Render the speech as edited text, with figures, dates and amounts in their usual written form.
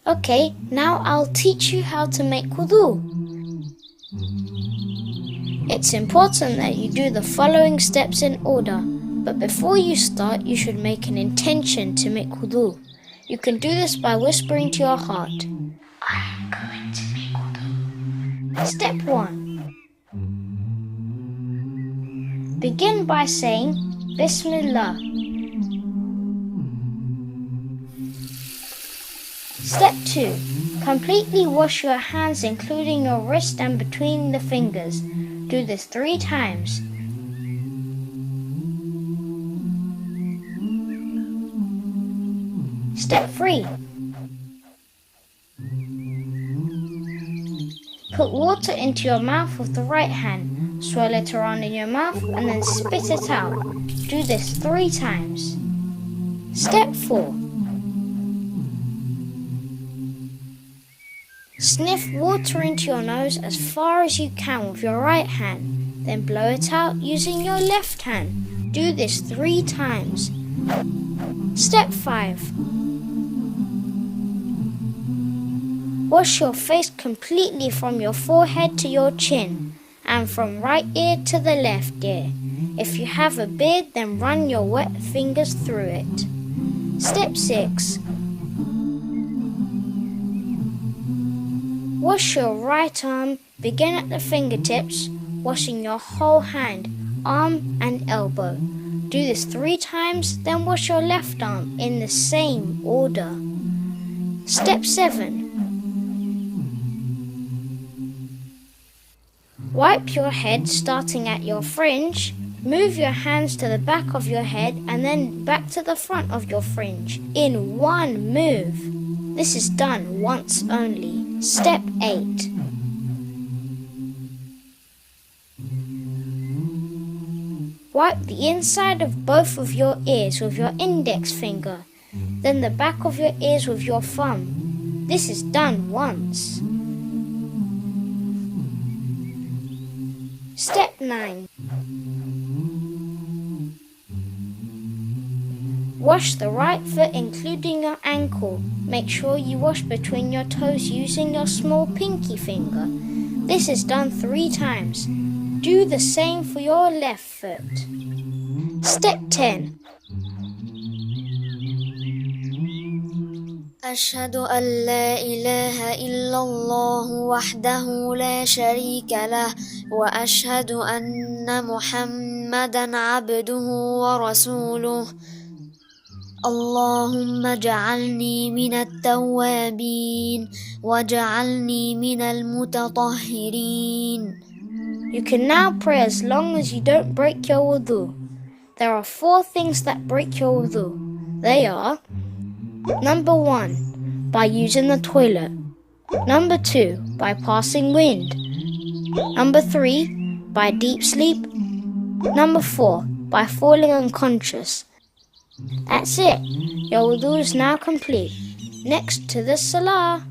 Okay, now I'll teach you how to make wudu. It's important that you do the following steps in order, but before you start, you should make an intention to make wudu. You can do this by whispering to your heart, I'm going to make wudu. Step 1. Begin by saying, Bismillah. Step 2. Completely wash your hands including your wrist and between the fingers. Do this 3 times. Step 3. Put water into your mouth with the right hand. Swirl it around in your mouth and then spit it out. Do this 3 times. Step 4. Sniff water into your nose as far as you can with your right hand, then blow it out using your left hand. Do this 3 times. Step 5. Wash your face completely from your forehead to your chin, and from right ear to the left ear. If you have a beard, then run your wet fingers through it. Step 6. Wash your right arm, begin at the fingertips, washing your whole hand, arm and elbow. Do this 3 times, then wash your left arm in the same order. Step 7. Wipe your head starting at your fringe, move your hands to the back of your head and then back to the front of your fringe in one move. This is done once only. Step 8. Wipe the inside of both of your ears with your index finger, then the back of your ears with your thumb. This is done once. Step 9. Wash the right foot including your ankle. Make sure you wash between your toes using your small pinky finger. This is done 3 times. Do the same for your left foot. Step 10. أشهد أن لا إله إلا الله وحده لا شريك له وأشهد أن محمدا عبده ورسوله اللهم اجعلني من التوابين واجعلني من المتطهرين. You can now pray as long as you don't break your wudu. There are 4 things that break your wudu. They are: Number 1, by using the toilet. Number 2, by passing wind. Number 3, by deep sleep. Number 4, by falling unconscious. That's it. Your wudu is now complete. Next to the salah.